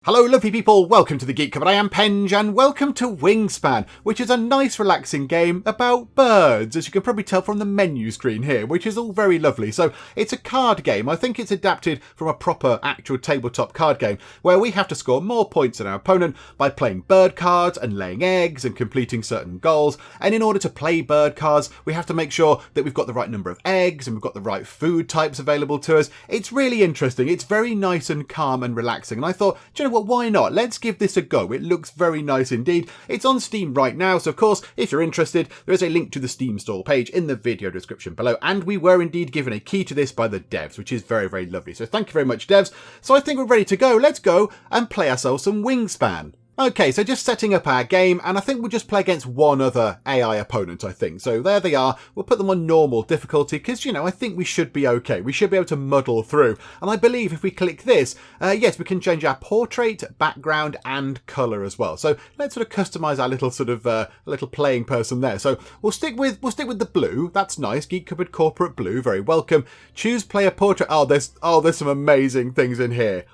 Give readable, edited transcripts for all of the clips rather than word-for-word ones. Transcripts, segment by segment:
Hello lovely people, welcome to the Geek Cupboard. I am Penge and welcome to Wingspan, which is a nice relaxing game about birds, as you can probably tell from the menu screen here, which is all very lovely. So it's a card game. I think it's adapted from a proper actual tabletop card game where we have to score more points than our opponent by playing bird cards and laying eggs and completing certain goals. And in order to play bird cards, we have to make sure that we've got the right number of eggs and we've got the right food types available to us. It's really interesting. It's very nice and calm and relaxing. And I thought, do you know what? Why not? Let's give this a go. It looks very nice indeed. It's on Steam right now, so of course, if you're interested, there is a link to the Steam store page in the video description below, and we were indeed given a key to this by the devs, which is very, very lovely. So thank you very much, devs. So I think we're ready to go. Let's go and play ourselves some Wingspan. Okay, so just setting up our game, and I think we'll just play against one other AI opponent, I think. So there they are. We'll put them on normal difficulty because, you know, I think we should be okay. We should be able to muddle through. And I believe if we click this, yes, we can change our portrait, background, and colour as well. So let's sort of customise our little sort of little playing person there. So we'll stick with the blue. That's nice. Geek Cupboard Corporate Blue. Very welcome. Choose player portrait. Oh, there's some amazing things in here.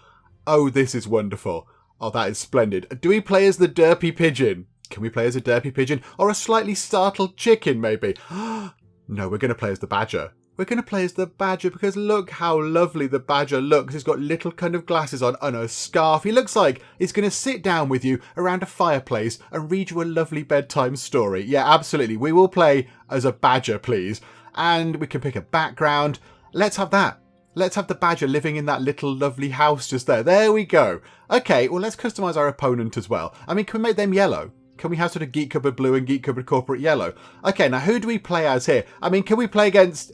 Oh, this is wonderful. Oh, that is splendid. Do we play as the derpy pigeon? Can we play as a derpy pigeon? Or a slightly startled chicken, maybe? No, we're going to play as the badger. We're going to play as the badger because look how lovely the badger looks. He's got little kind of glasses on and a scarf. He looks like he's going to sit down with you around a fireplace and read you a lovely bedtime story. Yeah, absolutely. We will play as a badger, please. And we can pick a background. Let's have that. Let's have the badger living in that little lovely house just there. There we go. Okay, well, let's customise our opponent as well. I mean, can we make them yellow? Can we have sort of Geek Cupboard Blue and Geek Cupboard Corporate Yellow? Okay, now who do we play as here? I mean, can we play against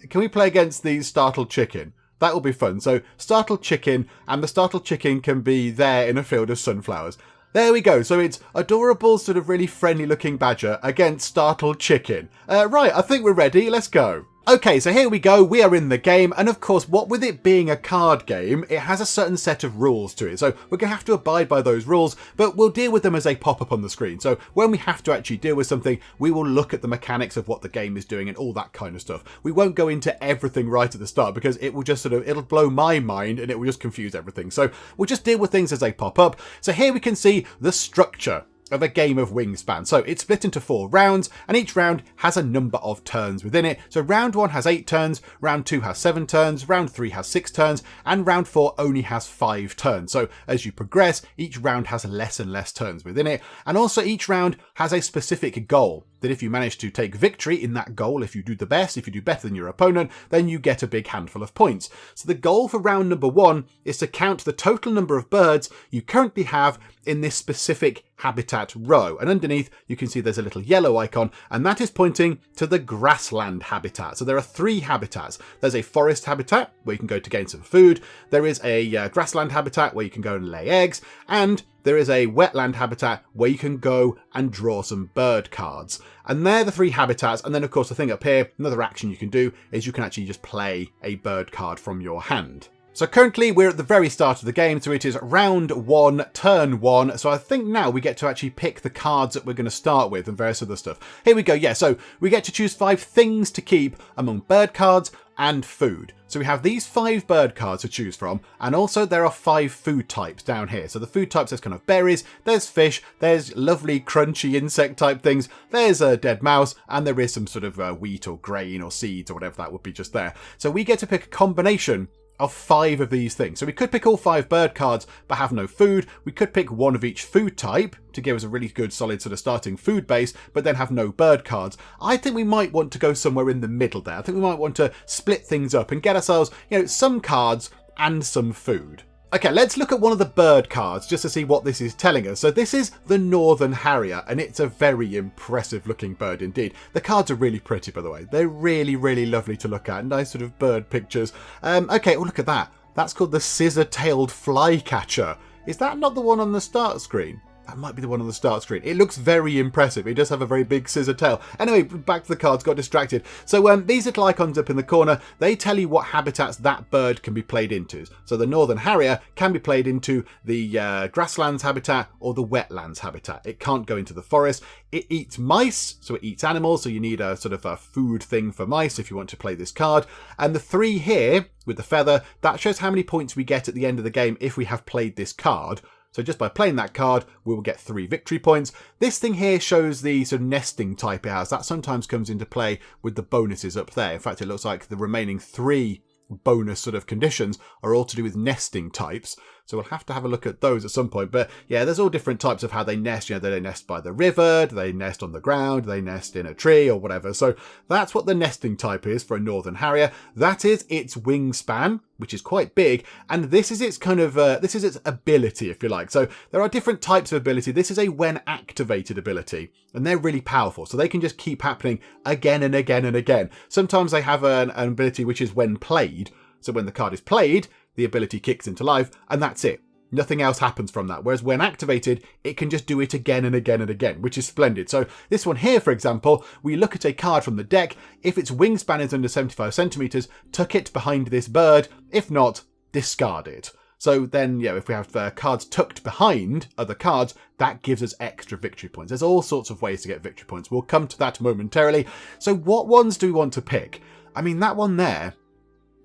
the startled chicken? That will be fun. So, startled chicken, and the startled chicken can be there in a field of sunflowers. There we go. So it's adorable, sort of really friendly looking badger against startled chicken. Right, I think we're ready. Let's go. Okay, so here we go, we are in the game, and of course, what with it being a card game, it has a certain set of rules to it, so we're going to have to abide by those rules, but we'll deal with them as they pop up on the screen. So when we have to actually deal with something, we will look at the mechanics of what the game is doing and all that kind of stuff. We won't go into everything right at the start, because it will just it'll blow my mind, and it will just confuse everything. So we'll just deal with things as they pop up. So here we can see the structure of a game of Wingspan. So it's split into 4 rounds, and each round has a number of turns within it. So round 1 has 8 turns, round 2 has 7 turns, round 3 has 6 turns, and round 4 only has 5 turns. So as you progress, each round has less and less turns within it. And also each round has a specific goal that if you manage to take victory in that goal, if you do the best, if you do better than your opponent, then you get a big handful of points. So the goal for round number 1 is to count the total number of birds you currently have in this specific habitat row. And underneath, you can see there's a little yellow icon, and that is pointing to the grassland habitat. So there are 3 habitats. There's a forest habitat where you can go to gain some food. There is a grassland habitat where you can go and lay eggs. And there is a wetland habitat where you can go and draw some bird cards. And they're the 3 habitats. And then, of course, the thing up here, another action you can do is you can actually just play a bird card from your hand. So currently we're at the very start of the game, so it is round 1, turn 1. So I think now we get to actually pick the cards that we're going to start with and various other stuff. Here we go. Yeah, so we get to choose 5 things to keep among bird cards and food. So we have these 5 bird cards to choose from, and also there are 5 food types down here. So the food types, there's kind of berries, there's fish, there's lovely crunchy insect type things, there's a dead mouse, and there is some sort of wheat or grain or seeds or whatever that would be just there. So we get to pick a combination of 5 of these things. So we could pick all 5 bird cards but have no food. We could pick 1 of each food type to give us a really good solid sort of starting food base, but then have no bird cards. I think we might want to go somewhere in the middle there. I think we might want to split things up and get ourselves, you know, some cards and some food. Okay, let's look at one of the bird cards just to see what this is telling us. So this is the Northern Harrier, and it's a very impressive looking bird indeed. The cards are really pretty, by the way. They're really, really lovely to look at. Nice sort of bird pictures. Okay, well, look at that. That's called the scissor-tailed flycatcher. Is that not the one on the start screen? That might be the one on the start screen. It looks very impressive. It does have a very big scissor tail. Anyway, back to the cards, got distracted. So these little icons up in the corner, they tell you what habitats that bird can be played into. So the Northern Harrier can be played into the grasslands habitat or the wetlands habitat. It can't go into the forest. It eats mice, so it eats animals. So you need a sort of a food thing for mice if you want to play this card. And the 3 here with the feather, that shows how many points we get at the end of the game if we have played this card. So just by playing that card, we will get 3 victory points. This thing here shows the sort of nesting type it has. That sometimes comes into play with the bonuses up there. In fact, it looks like the remaining 3 bonus sort of conditions are all to do with nesting types. So we'll have to have a look at those at some point. But yeah, there's all different types of how they nest. You know, do they nest by the river? Do they nest on the ground? Do they nest in a tree or whatever? So that's what the nesting type is for a Northern Harrier. That is its wingspan, which is quite big. And this is its kind of, this is its ability, if you like. So there are different types of ability. This is a when activated ability, and they're really powerful. So they can just keep happening again and again and again. Sometimes they have an ability which is when played. So when the card is played, the ability kicks into life, and that's it. Nothing else happens from that. Whereas when activated, it can just do it again and again and again, which is splendid. So this one here, for example, we look at a card from the deck. If its wingspan is under 75 centimeters, tuck it behind this bird. If not, discard it. So then, yeah, if we have cards tucked behind other cards, that gives us extra victory points. There's all sorts of ways to get victory points. We'll come to that momentarily. So what ones do we want to pick? I mean, that one there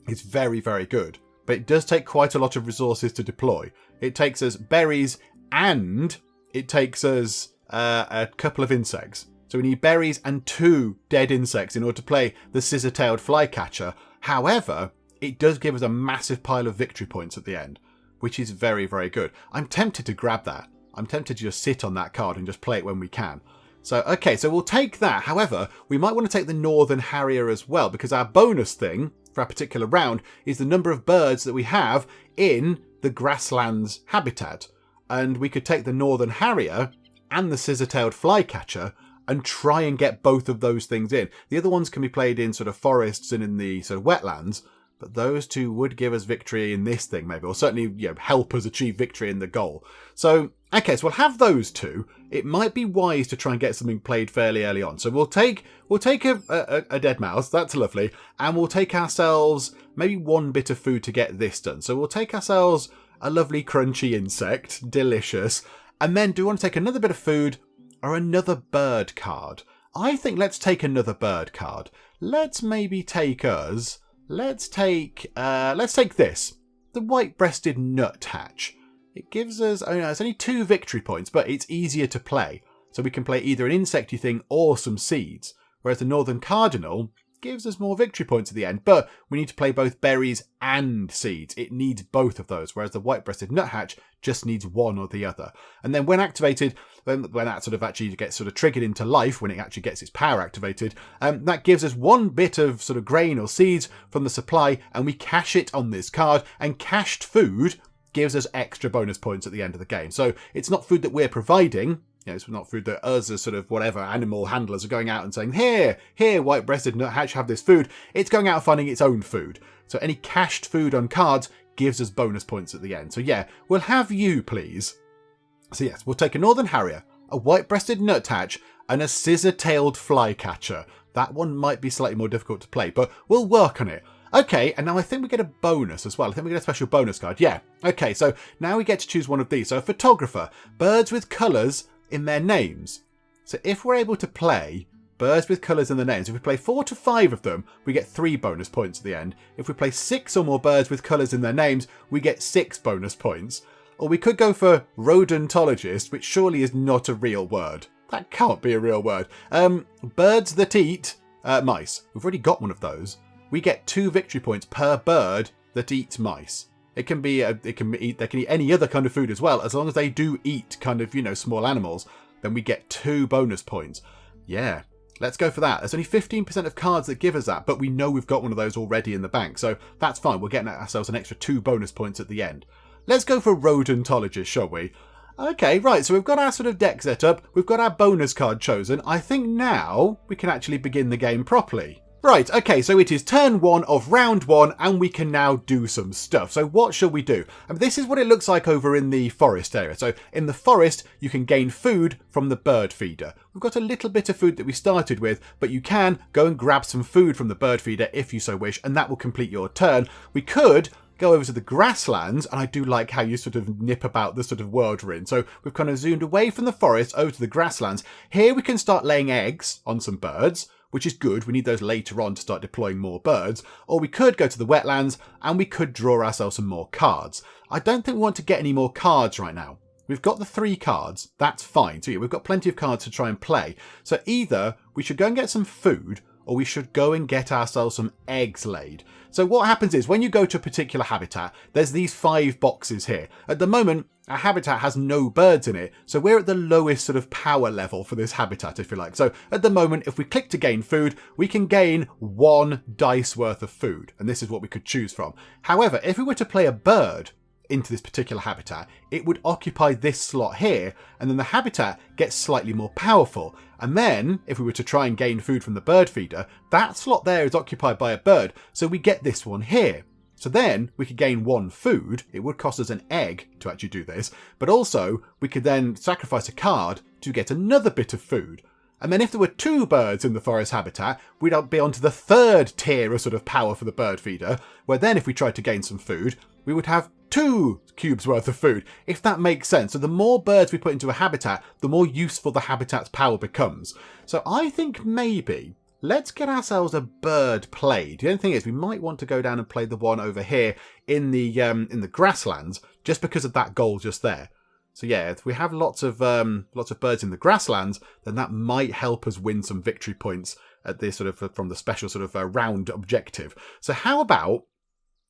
is very, very good. But it does take quite a lot of resources to deploy. It takes us berries and it takes us a couple of insects. So we need berries and 2 dead insects in order to play the scissor-tailed flycatcher. However, it does give us a massive pile of victory points at the end, which is very, very good. I'm tempted to grab that. I'm tempted to just sit on that card and just play it when we can. So, okay, so we'll take that. However, we might want to take the Northern Harrier as well, because our bonus thing for our particular round is the number of birds that we have in the grasslands habitat. And we could take the Northern Harrier and the scissor-tailed flycatcher and try and get both of those things in. The other ones can be played in sort of forests and in the sort of wetlands, but those 2 would give us victory in this thing maybe, or certainly, you know, help us achieve victory in the goal. So, okay, so we'll have those 2. It might be wise to try and get something played fairly early on. So we'll take a dead mouse, that's lovely, and we'll take ourselves maybe 1 bit of food to get this done. So we'll take ourselves a lovely crunchy insect, delicious, and then do we want to take another bit of food or another bird card? I think let's take another bird card. Let's maybe take us... Let's take this, the white-breasted nuthatch. It gives us, oh no, it's only 2 victory points, but it's easier to play. So we can play either an insecty thing or some seeds. Whereas the Northern Cardinal gives us more victory points at the end, but we need to play both berries and seeds. It needs both of those, whereas the white-breasted nuthatch just needs one or the other. And then when activated, when that sort of actually gets sort of triggered into life, when it actually gets its power activated, that gives us 1 bit of sort of grain or seeds from the supply, and we cache it on this card, and cached food gives us extra bonus points at the end of the game. So it's not food that we're providing. You know, it's not food that us as sort of whatever animal handlers are going out and saying, here, white-breasted nuthatch, have this food. It's going out and finding its own food. So any cached food on cards gives us bonus points at the end. So yeah, we'll have you, please. So yes, we'll take a Northern Harrier, a white-breasted nuthatch, and a scissor-tailed flycatcher. That one might be slightly more difficult to play, but we'll work on it. Okay, and now I think we get a bonus as well. I think we get a special bonus card. Yeah. Okay, so now we get to choose one of these. So a photographer, birds with colours in their names. So if we're able to play birds with colours in the names, if we play 4 to 5 of them, we get 3 bonus points at the end. If we play 6 or more birds with colours in their names, we get 6 bonus points. Or we could go for rodentologist, which surely is not a real word. That can't be a real word. Birds that eat mice. We've already got one of those. We get 2 victory points per bird that eats mice. They can eat any other kind of food as well, as long as they do eat kind of, you know, small animals, then we get 2 bonus points. Yeah, let's go for that. There's only 15% of cards that give us that, but we know we've got one of those already in the bank, so that's fine. We're getting ourselves an extra 2 bonus points at the end. Let's go for rodentologist, shall we? Okay, right, so we've got our sort of deck set up, we've got our bonus card chosen. I think now we can actually begin the game properly. Right, okay, so it is turn 1 of round 1, and we can now do some stuff. So what shall we do? This is what it looks like over in the forest area. So in the forest, you can gain food from the bird feeder. We've got a little bit of food that we started with, but you can go and grab some food from the bird feeder if you so wish, and that will complete your turn. We could go over to the grasslands, and I do like how you sort of nip about the sort of world we're in. So we've kind of zoomed away from the forest over to the grasslands. Here we can start laying eggs on some birds, which is good. We need those later on to start deploying more birds. Or we could go to the wetlands and we could draw ourselves some more cards. I don't think we want to get any more cards right now. We've got the 3 cards. That's fine. So yeah, we've got plenty of cards to try and play. So either we should go and get some food, or we should go and get ourselves some eggs laid. So what happens is when you go to a particular habitat, there's these 5 boxes here. At the moment, our habitat has no birds in it, so we're at the lowest sort of power level for this habitat, if you like. So at the moment, if we click to gain food, we can gain 1 dice worth of food, and this is what we could choose from. However, if we were to play a bird into this particular habitat, it would occupy this slot here, and then the habitat gets slightly more powerful. And then, if we were to try and gain food from the bird feeder, that slot there is occupied by a bird, so we get this one here. So then, we could gain 1 food. It would cost us an egg to actually do this, but also, we could then sacrifice a card to get another bit of food. And then if there were 2 birds in the forest habitat, we'd be onto the 3rd tier of sort of power for the bird feeder, where then if we tried to gain some food, we would have 2 cubes worth of food, if that makes sense. So the more birds we put into a habitat, the more useful the habitat's power becomes. So I think maybe let's get ourselves a bird played. The only thing is we might want to go down and play the one over here in the grasslands, just because of that goal just there. So yeah, if we have lots of birds in the grasslands, then that might help us win some victory points at this sort of from the special sort of round objective. So how about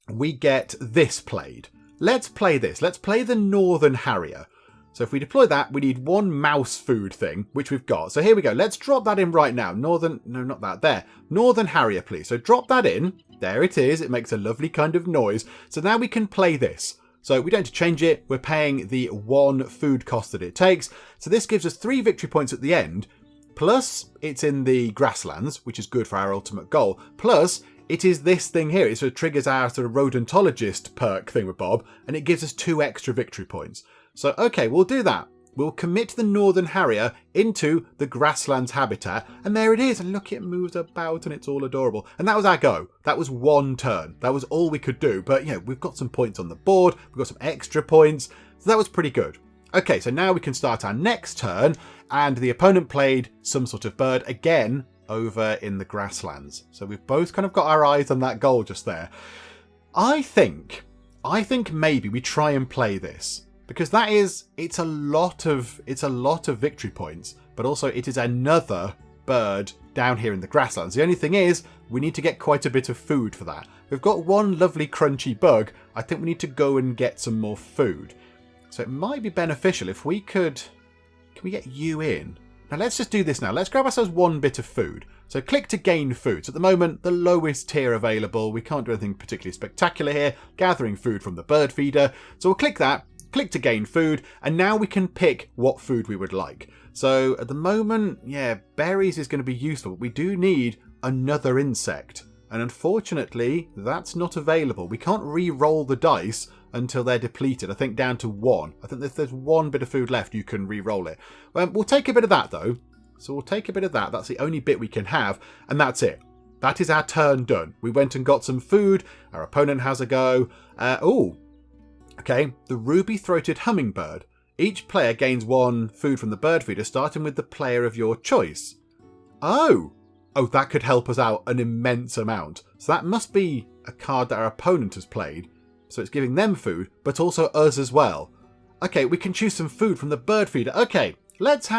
we get this played? Let's play this. Let's play the Northern Harrier. So if we deploy that, we need 1 mouse food thing, which we've got. So here we go. Let's drop that in right now. No, not that. There. Northern Harrier, please. So drop that in. There it is. It makes a lovely kind of noise. So now we can play this. So we don't have to change it. We're paying the 1 food cost that it takes. So this gives us 3 victory points at the end. Plus, it's in the grasslands, which is good for our ultimate goal. Plus, it is this thing here. It sort of triggers our sort of rodentologist perk thing with Bob, and it gives us 2 extra victory points. So, okay, we'll do that. We'll commit the Northern Harrier into the grasslands habitat, and there it is. And look, it moves about, and it's all adorable. And that was our go. That was 1 turn. That was all we could do. But, you know, we've got some points on the board. We've got some extra points. So that was pretty good. Okay, so now we can start our next turn, and the opponent played some sort of bird again over in the grasslands. So we've both kind of got our eyes on that goal just there. I think maybe we try and play this, because it's a lot of victory points, but also it is another bird down here in the grasslands. The only thing is we need to get quite a bit of food for that. We've got 1 lovely crunchy bug. I think we need to go and get some more food. So it might be beneficial if we could... Can we get you in? Now let's just do this now. Let's grab ourselves 1 bit of food. So click to gain food. So at the moment, the lowest tier available. We can't do anything particularly spectacular here. Gathering food from the bird feeder. So we'll click that, click to gain food, and now we can pick what food we would like. So at the moment, yeah, berries is going to be useful. But we do need another insect. And unfortunately, that's not available. We can't re-roll the dice until they're depleted. I think down to 1. I think if there's 1 bit of food left, you can re-roll it. We'll take a bit of that, though. So we'll take a bit of that. That's the only bit we can have. And that's it. That is our turn done. We went and got some food. Our opponent has a go. Okay. The ruby-throated hummingbird. Each player gains 1 food from the bird feeder, starting with the player of your choice. Oh, that could help us out an immense amount. So that must be a card that our opponent has played. So it's giving them food, but also us as well. Okay, we can choose some food from the bird feeder. Okay, let's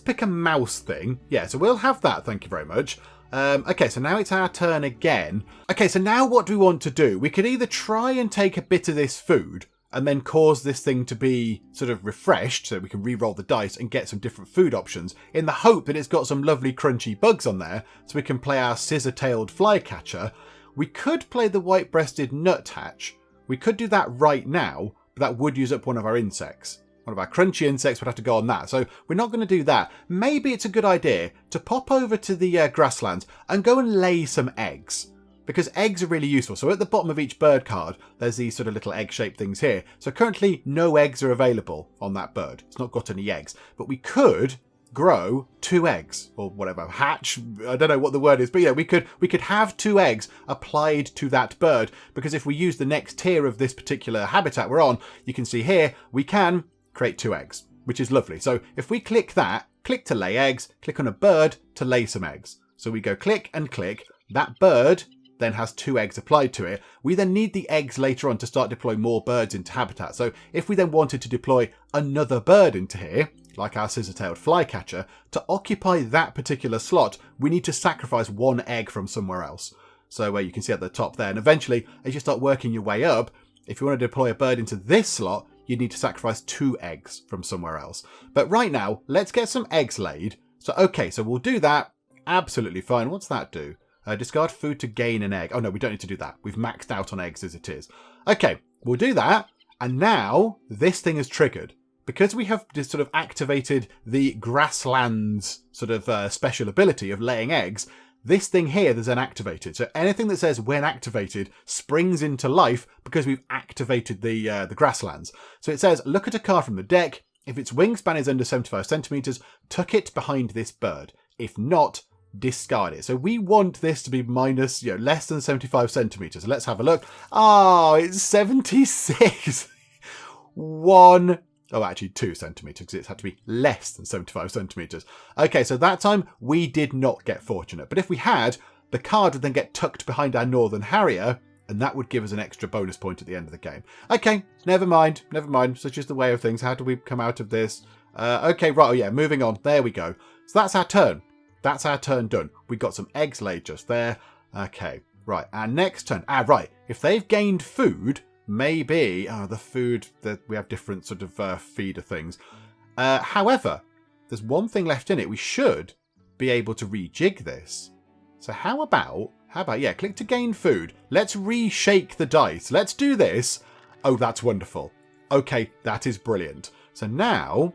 pick a mouse thing. Yeah, so we'll have that, thank you very much. Okay, so now it's our turn again. Okay, so now what do we want to do? We could either try and take a bit of this food and then cause this thing to be sort of refreshed so we can re-roll the dice and get some different food options in the hope that it's got some lovely crunchy bugs on there so we can play our scissor-tailed flycatcher. We could play the white-breasted nuthatch. We could do that right now, but that would use up one of our insects. One of our crunchy insects would have to go on that. So we're not going to do that. Maybe it's a good idea to pop over to the grasslands and go and lay some eggs. Because eggs are really useful. So at the bottom of each bird card, there's these sort of little egg-shaped things here. So currently, no eggs are available on that bird. It's not got any eggs. But we could grow 2 eggs. Or whatever, hatch. I don't know what the word is. But yeah, we could have 2 eggs applied to that bird. Because if we use the next tier of this particular habitat we're on, you can see here, we can create 2 eggs. Which is lovely. So if we click that, click to lay eggs, click on a bird to lay some eggs. So we go click and click. That bird then has 2 eggs applied to it. We then need the eggs later on to start deploying more birds into habitat. So if we then wanted to deploy another bird into here, like our scissor-tailed flycatcher, to occupy that particular slot, we need to sacrifice 1 egg from somewhere else. So you can see at the top there, and eventually, as you start working your way up, if you want to deploy a bird into this slot, you need to sacrifice 2 eggs from somewhere else. But right now, let's get some eggs laid. So, okay, so we'll do that. Absolutely fine. What's that do? Discard food to gain an egg. Oh, no, we don't need to do that. We've maxed out on eggs as it is. Okay, we'll do that. And now this thing is triggered. Because we have just sort of activated the grasslands sort of special ability of laying eggs, this thing here is then activated. So anything that says when activated springs into life because we've activated the grasslands. So it says, look at a card from the deck. If its wingspan is under 75 centimeters, tuck it behind this bird. If not, discard it. So we want this to be minus, less than 75 centimeters. So let's have a look. Oh, it's 76. 2 centimeters, because it had to be less than 75 centimeters. Okay, so that time we did not get fortunate. But if we had, the card would then get tucked behind our Northern Harrier, and that would give us an extra bonus point at the end of the game. Okay, never mind. Such is the way of things. How do we come out of this? Okay, right, oh yeah, moving on. There we go. So that's our turn. That's our turn done. We got some eggs laid just there. Okay, right, our next turn. Right, if they've gained food, maybe the food that we have different sort of feeder things. However, there's one thing left in it. We should be able to rejig this. So how about click to gain food. Let's reshake the dice. Let's do this. Oh, that's wonderful. Okay, that is brilliant. So now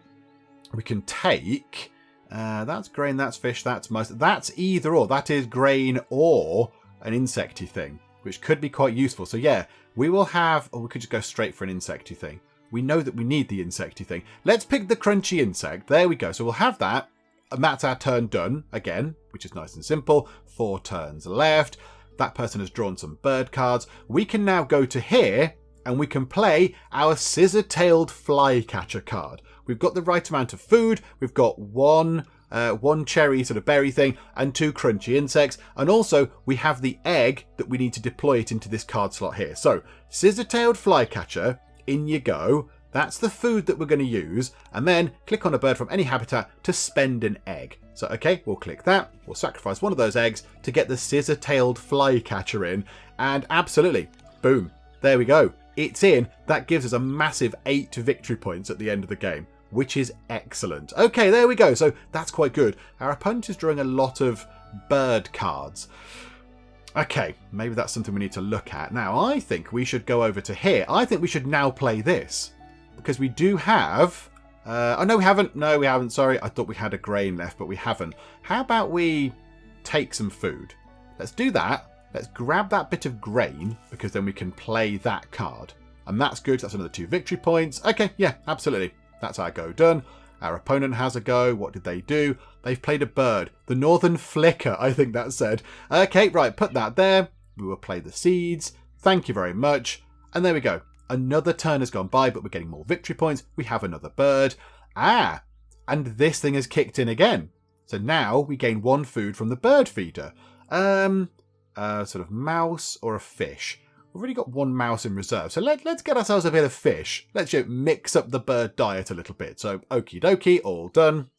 we can take that's grain, that's fish, that's mice. That's either or. That is grain or an insecty thing, which could be quite useful. So yeah, we will have, or we could just go straight for an insecty thing. We know that we need the insecty thing. Let's pick the crunchy insect. There we go. So we'll have that. And that's our turn done again, which is nice and simple. 4 turns left. That person has drawn some bird cards. We can now go to here and we can play our scissor-tailed flycatcher card. We've got the right amount of food. We've got one cherry sort of berry thing and 2 crunchy insects. And also we have the egg that we need to deploy it into this card slot here. So scissor-tailed flycatcher, in you go. That's the food that we're going to use. And then click on a bird from any habitat to spend an egg. So, okay, we'll click that. We'll sacrifice one of those eggs to get the scissor-tailed flycatcher in. And absolutely, boom, there we go. It's in. That gives us a massive 8 victory points at the end of the game, which is excellent. Okay, there we go. So that's quite good. Our opponent is drawing a lot of bird cards. Okay, maybe that's something we need to look at. Now, I think we should go over to here. I think we should now play this. Because we do have... oh, no, we haven't. No, we haven't. Sorry, I thought we had a grain left, but we haven't. How about we take some food? Let's do that. Let's grab that bit of grain, because then we can play that card. And that's good. That's another 2 victory points. Okay, yeah, absolutely. That's our go done. Our opponent has a go. What did they do? They've played a bird. The Northern Flicker, I think that said. Okay, right, put that there. We will play the seeds. Thank you very much. And there we go. Another turn has gone by, but we're getting more victory points. We have another bird. And this thing has kicked in again. So now we gain 1 food from the bird feeder. Sort of mouse or a fish. We've already got 1 mouse in reserve. So let's get ourselves a bit of fish. Let's mix up the bird diet a little bit. So okie dokie, all done.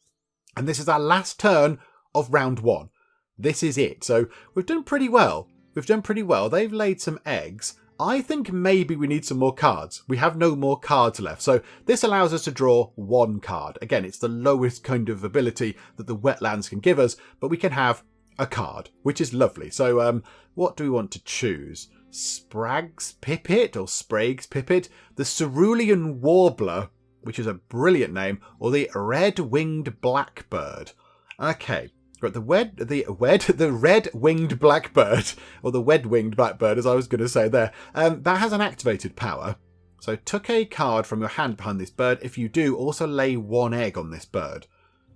And this is our last turn of round 1. This is it. So we've done pretty well. They've laid some eggs. I think maybe we need some more cards. We have no more cards left. So this allows us to draw 1 card. Again, it's the lowest kind of ability that the wetlands can give us, but we can have a card, which is lovely. So what do we want to choose? Sprag's Pipit or Sprague's Pipit, the Cerulean Warbler, which is a brilliant name, or the Red-Winged Blackbird. Okay. Right, the red-winged blackbird, or the wed-winged blackbird, as I was going to say there, that has an activated power. So tuck a card from your hand behind this bird. If you do, also lay 1 egg on this bird.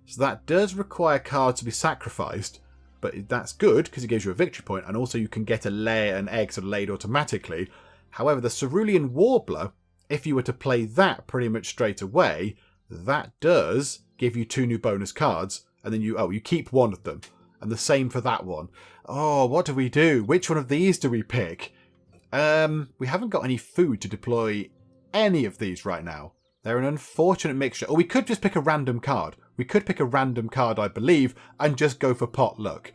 So that does require cards to be sacrificed, but that's good because it gives you a victory point, and also you can get an egg sort of laid automatically. However, the Cerulean Warbler, if you were to play that pretty much straight away, that does give you 2 new bonus cards. And then you keep 1 of them. And the same for that one. Oh, what do we do? Which one of these do we pick? We haven't got any food to deploy any of these right now. They're an unfortunate mixture. Or we could just pick a random card. We could pick a random card, I believe, and just go for potluck.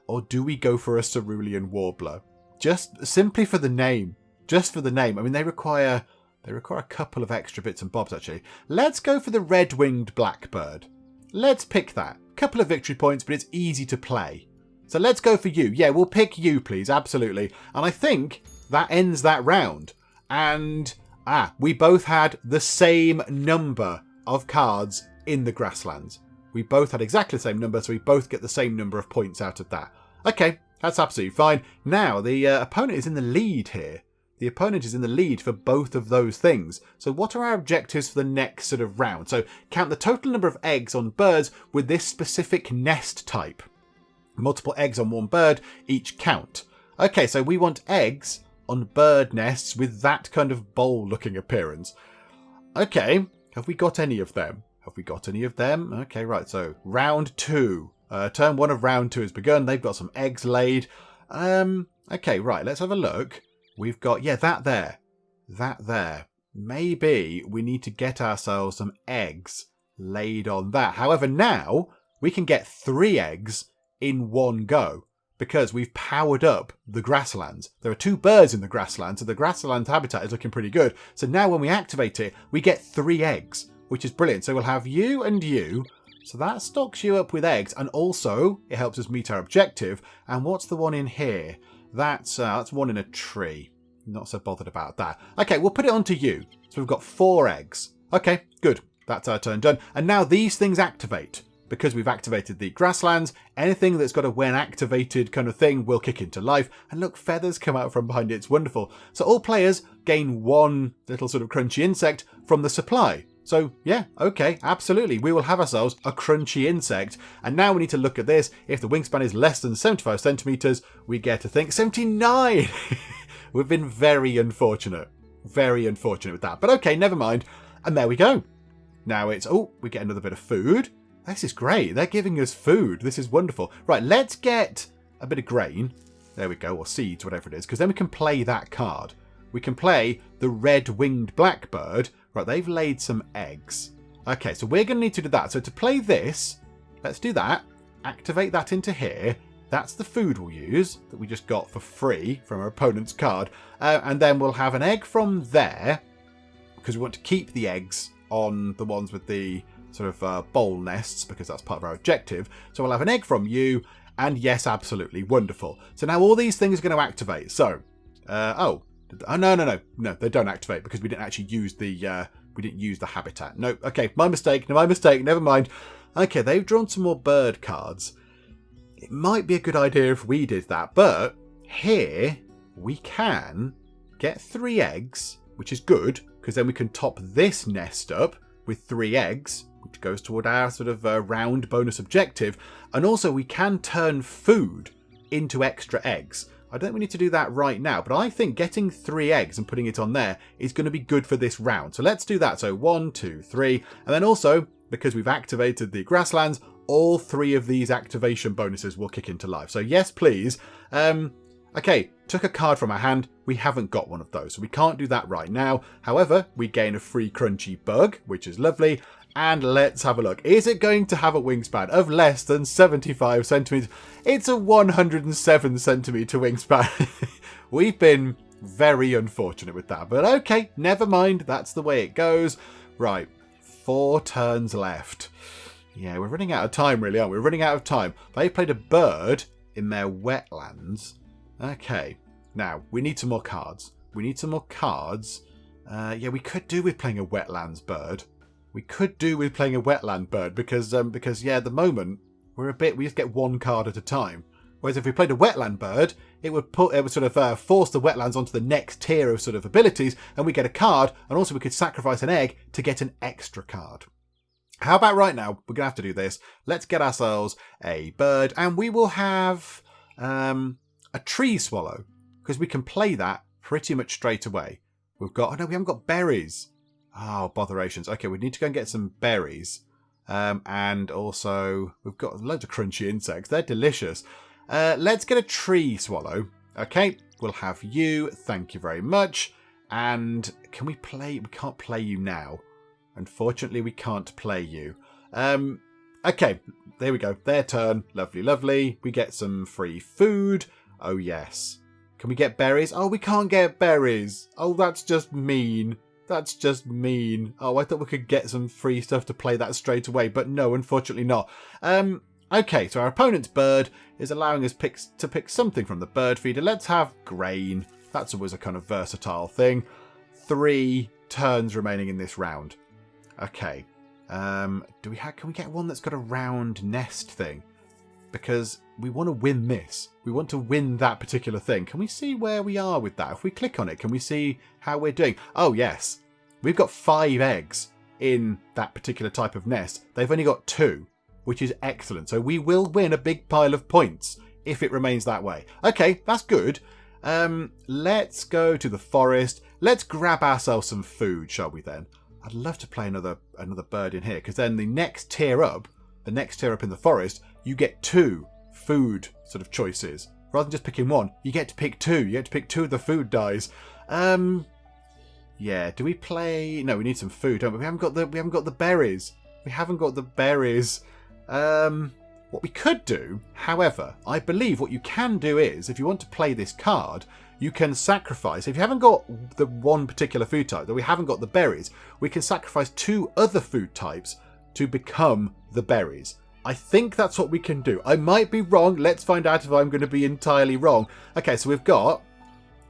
Or do we go for a cerulean warbler? Just simply for the name. Just for the name. I mean, they require a couple of extra bits and bobs, actually. Let's go for the red-winged blackbird. Let's pick that. Couple of victory points, but it's easy to play. So let's go for you. Yeah, we'll pick you, please. Absolutely. And I think that ends that round. And, we both had the same number of cards in the grasslands. We both had exactly the same number, so we both get the same number of points out of that. Okay, that's absolutely fine. Now, the opponent is in the lead here. The opponent is in the lead for both of those things. So what are our objectives for the next sort of round? So count the total number of eggs on birds with this specific nest type. Multiple eggs on one bird, each count. Okay, so we want eggs on bird nests with that kind of bowl-looking appearance. Okay, have we got any of them? Have we got any of them? Okay, right, so round 2. Turn 1 of round 2 has begun. They've got some eggs laid. Okay, right, let's have a look. We've got, that there. That there. Maybe we need to get ourselves some eggs laid on that. However, now we can get 3 eggs in one go because we've powered up the grasslands. There are 2 birds in the grasslands, so the grassland habitat is looking pretty good. So now when we activate it, we get 3 eggs, which is brilliant. So we'll have you and you. So that stocks you up with eggs, and also it helps us meet our objective. And what's the one in here? That's one in a tree. Not so bothered about that. Okay, we'll put it onto you. So we've got 4 eggs. Okay, good. That's our turn done. And now these things activate. Because we've activated the grasslands, anything that's got a when activated kind of thing will kick into life. And look, feathers come out from behind it. It's wonderful. So all players gain 1 little sort of crunchy insect from the supply. So yeah, okay, absolutely. We will have ourselves a crunchy insect. And now we need to look at this. If the wingspan is less than 75 centimeters, we get to think 79. We've been very unfortunate. Very unfortunate with that. But okay, never mind. And there we go. Now it's, we get another bit of food. This is great. They're giving us food. This is wonderful. Right, let's get a bit of grain. There we go, or seeds, whatever it is. Because then we can play that card. We can play the red-winged blackbird. Right, they've laid some eggs. Okay, so we're going to need to do that. So to play this, let's do that. Activate that into here. That's the food we'll use that we just got for free from our opponent's card. And then we'll have an egg from there because we want to keep the eggs on the ones with the sort of bowl nests because that's part of our objective. So we'll have an egg from you. And yes, absolutely. Wonderful. So now all these things are going to activate. So, no, they don't activate because we didn't actually use the habitat. No, okay, my mistake, never mind. Okay, they've drawn some more bird cards. It might be a good idea if we did that, but here we can get 3 eggs, which is good, because then we can top this nest up with 3 eggs, which goes toward our sort of round bonus objective. And also we can turn food into extra eggs. I don't think we need to do that right now, but I think getting 3 eggs and putting it on there is going to be good for this round. So let's do that. So 1, 2, 3. And then also, because we've activated the grasslands, all 3 of these activation bonuses will kick into life. So yes, please. Okay, took a card from our hand. We haven't got one of those, so we can't do that right now. However, we gain a free crunchy bug, which is lovely. And let's have a look. Is it going to have a wingspan of less than 75 centimeters? It's a 107 centimeter wingspan. We've been very unfortunate with that, but okay, never mind. That's the way it goes. Right, 4 turns left. Yeah, we're running out of time, really, aren't we? We're running out of time. They played a bird in their wetlands. Okay, now we need some more cards. Yeah, we could do with playing a wetlands bird. We could do with playing a wetland bird because yeah, at the moment we just get 1 card at a time. Whereas if we played a wetland bird, it would sort of force the wetlands onto the next tier of sort of abilities, and we get a card, and also we could sacrifice an egg to get an extra card. How about right now? We're gonna have to do this. Let's get ourselves a bird, and we will have a tree swallow because we can play that pretty much straight away. We haven't got berries. Oh, botherations. Okay, we need to go and get some berries. And also, we've got loads of crunchy insects. They're delicious. Let's get a tree swallow. Okay, we'll have you. Thank you very much. And can we play? We can't play you now. Unfortunately, we can't play you. Okay, there we go. Their turn. Lovely, lovely. We get some free food. Oh, yes. Can we get berries? Oh, we can't get berries. Oh, that's just mean. That's just mean. Oh, I thought we could get some free stuff to play that straight away, but no, unfortunately not. Okay, so our opponent's bird is allowing us to pick something from the bird feeder. Let's have grain. That's always a kind of versatile thing. 3 turns remaining in this round. Okay. Can we get one that's got a round nest thing? Because we want to win this. We want to win that particular thing. Can we see where we are with that? If we click on it, can we see how we're doing? Oh, yes. We've got 5 eggs in that particular type of nest. They've only got 2, which is excellent. So we will win a big pile of points if it remains that way. Okay, that's good. Let's go to the forest. Let's grab ourselves some food, shall we then? I'd love to play another bird in here, because then the next tier up in the forest, you get 2 food sort of choices. Rather than just picking 1, you get to pick 2. You get to pick 2 of the food dyes. Yeah, do we play? No, we need some food, don't we? We haven't got the berries. We haven't got the berries. What we could do, however, I believe what you can do is, if you want to play this card, you can sacrifice, if you haven't got the one particular food type, that we haven't got the berries, we can sacrifice 2 other food types to become the berries. I think that's what we can do. I might be wrong. Let's find out if I'm going to be entirely wrong. Okay, so we've got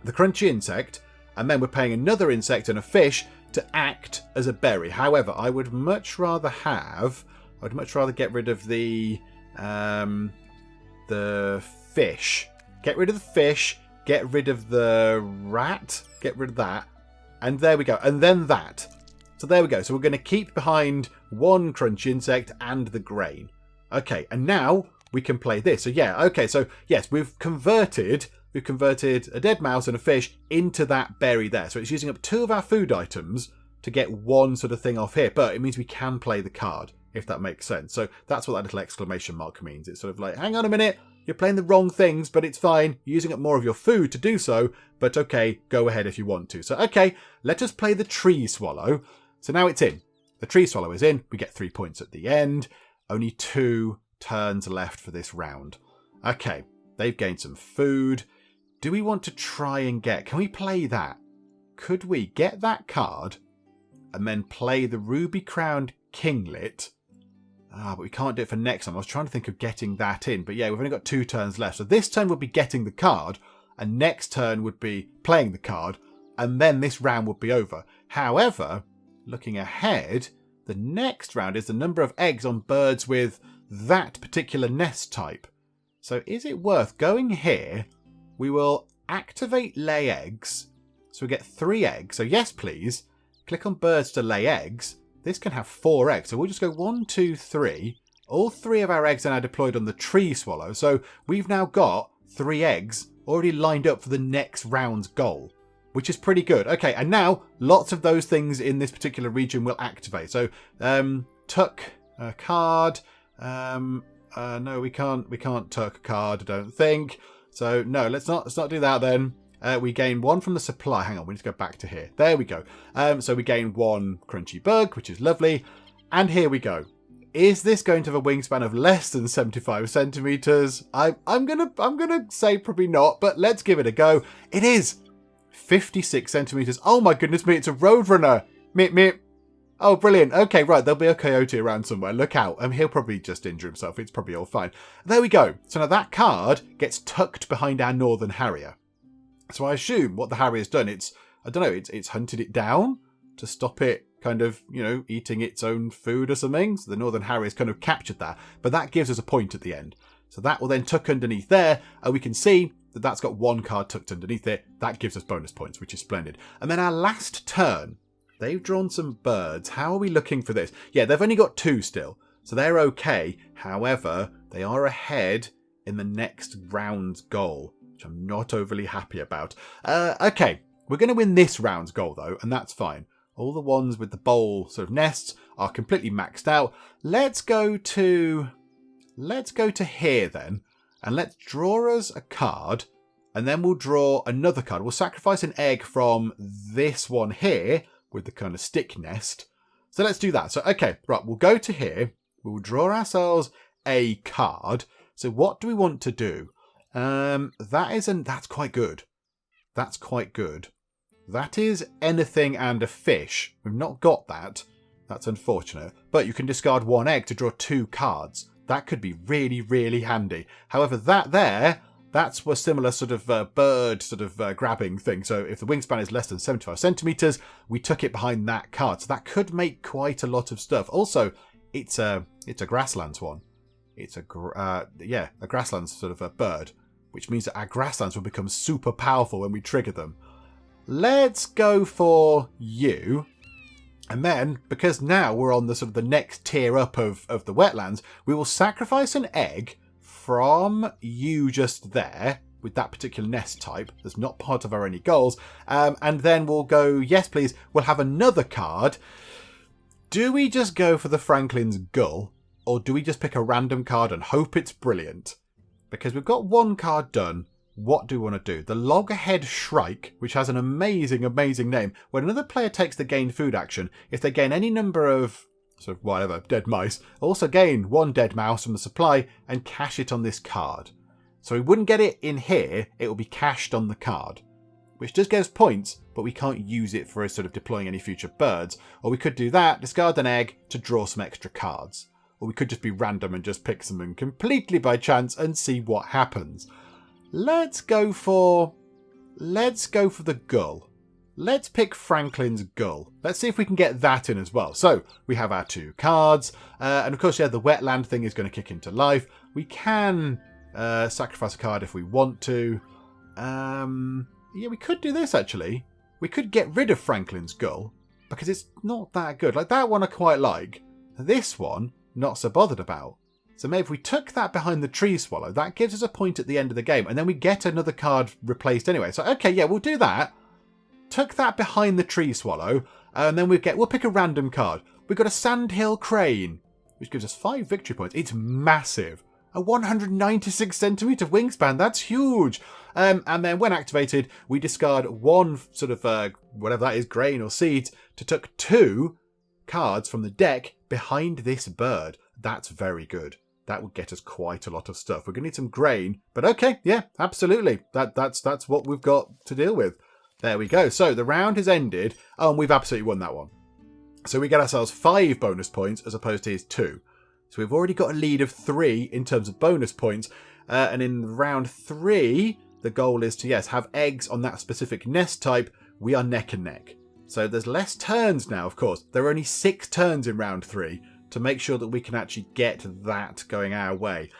the crunchy insect, and then we're paying another insect and a fish to act as a berry. However, I would much rather get rid of the fish. Get rid of the fish. Get rid of the rat. Get rid of that. And there we go. And then that. So there we go. So we're going to keep behind 1 crunch insect and the grain. Okay, and now we can play this. So yeah, okay, so yes, we've converted a dead mouse and a fish into that berry there. So it's using up 2 of our food items to get 1 sort of thing off here. But it means we can play the card, if that makes sense. So that's what that little exclamation mark means. It's sort of like, hang on a minute, you're playing the wrong things, but it's fine. You're using up more of your food to do so, but okay, go ahead if you want to. So okay, let us play the tree swallow. So now it's in. The tree swallow is in. We get 3 points at the end. Only 2 turns left for this round. Okay, they've gained some food. Do we want to try and can we play that? Could we get that card and then play the ruby-crowned kinglet? But we can't do it for next time. I was trying to think of getting that in. But yeah, we've only got 2 turns left. So this turn would be getting the card, and next turn would be playing the card, and then this round would be over. However, looking ahead, the next round is the number of eggs on birds with that particular nest type. So is it worth going here? We will activate lay eggs. So we get 3 eggs. So yes, please. Click on birds to lay eggs. This can have 4 eggs. So we'll just go 1, 2, 3. All 3 of our eggs are now deployed on the tree swallow. So we've now got 3 eggs already lined up for the next round's goal, which is pretty good. Okay, and now lots of those things in this particular region will activate. So tuck a card. No, we can't tuck a card, I don't think. So no, let's not do that then. We gain 1 from the supply. Hang on, we need to go back to here. There we go. So we gain 1 crunchy bug, which is lovely. And here we go. Is this going to have a wingspan of less than 75 centimeters? I'm gonna say probably not, but let's give it a go. It is 56 centimeters. Oh my goodness me, it's a roadrunner. Meep meep. Oh, brilliant. Okay, right, there'll be a coyote around somewhere. Look out. He'll probably just injure himself. It's probably all fine. There we go. So now that card gets tucked behind our northern harrier. So I assume what the harrier's done, it's hunted it down to stop it kind of, eating its own food or something. So the northern harrier's kind of captured that. But that gives us a point at the end. So that will then tuck underneath there, and we can see that that's got 1 card tucked underneath it. That gives us bonus points, which is splendid. And then our last turn, they've drawn some birds. How are we looking for this? Yeah, they've only got 2 still, so they're okay. However, they are ahead in the next round's goal, which I'm not overly happy about. Okay, we're going to win this round's goal, though, and that's fine. All the ones with the bowl sort of nests are completely maxed out. Let's go to here then, and let's draw us a card, and then we'll draw another card. We'll sacrifice an egg from this one here with the kind of stick nest. So let's do that. So, okay, right, we'll go to here. We'll draw ourselves a card. So what do we want to do? That's quite good. That's quite good. That is anything and a fish. We've not got that. That's unfortunate. But you can discard one egg to draw 2 cards. That could be really, really handy. However, that's a similar sort of bird grabbing thing. So if the wingspan is less than 75 centimeters, we tuck it behind that card. So that could make quite a lot of stuff. Also, it's a grasslands one. It's a grasslands sort of a bird, which means that our grasslands will become super powerful when we trigger them. Let's go for you. And then, because now we're on the sort of the next tier up of the wetlands, we will sacrifice an egg from you just there with that particular nest type. That's not part of our any goals. And then we'll go, yes, please. We'll have another card. Do we just go for the Franklin's Gull? Or do we just pick a random card and hope it's brilliant? Because we've got one card done. What do we want to do? The Loggerhead Shrike, which has an amazing, amazing name. When another player takes the gain food action, if they gain any number of sort of whatever, dead mice, also gain 1 dead mouse from the supply and cash it on this card. So we wouldn't get it in here, it will be cached on the card. Which does get us points, but we can't use it for sort of deploying any future birds. Or we could do that, discard an egg to draw some extra cards. Or we could just be random and just pick something completely by chance and see what happens. Let's go for the gull. Let's pick Franklin's Gull. Let's see if we can get that in as well. So we have our 2 cards. And of course, yeah, the wetland thing is going to kick into life. We can sacrifice a card if we want to. Yeah, we could do this actually. We could get rid of Franklin's Gull because it's not that good. Like that one I quite like. This one, not so bothered about. So maybe if we took that behind the tree swallow, that gives us a point at the end of the game. And then we get another card replaced anyway. So, okay, yeah, we'll do that. Tuck that behind the tree swallow. And then we'll pick a random card. We've got a Sandhill Crane, which gives us 5 victory points. It's massive. A 196 centimeter wingspan. That's huge. And then when activated, we discard 1 sort of, whatever that is, grain or seeds, to tuck 2 cards from the deck behind this bird. That's very good. That would get us quite a lot of stuff. We're going to need some grain, but okay, yeah, absolutely. That's what we've got to deal with. There we go. So the round has ended. Oh, and we've absolutely won that one. So we get ourselves 5 bonus points as opposed to his 2. So we've already got a lead of 3 in terms of bonus points. And in round 3, the goal is to, yes, have eggs on that specific nest type. We are neck and neck. So there's less turns now, of course. There are only 6 turns in round 3. To make sure that we can actually get that going our way.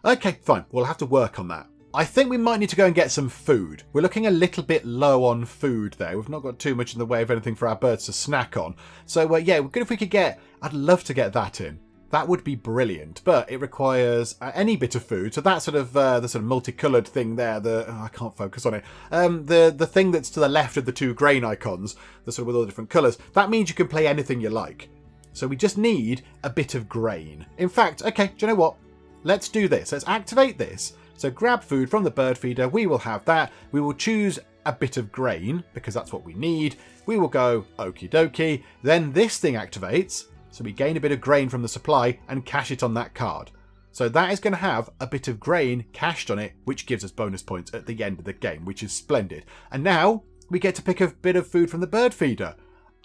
Okay, fine. We'll have to work on that. I think we might need to go and get some food. We're looking a little bit low on food there. We've not got too much in the way of anything for our birds to snack on. So, yeah, good if we could get... I'd love to get that in. That would be brilliant. But it requires any bit of food. So that sort of, the sort of multicoloured thing there, I can't focus on it. The thing that's to the left of the 2 grain icons, the sort of with all the different colours, that means you can play anything you like. So we just need a bit of grain. In fact, okay, do you know what? Let's do this. Let's activate this. So grab food from the bird feeder. We will have that. We will choose a bit of grain because that's what we need. We will go okie dokie. Then this thing activates. So we gain a bit of grain from the supply and cash it on that card. So that is going to have a bit of grain cashed on it, which gives us bonus points at the end of the game, which is splendid. And now we get to pick a bit of food from the bird feeder.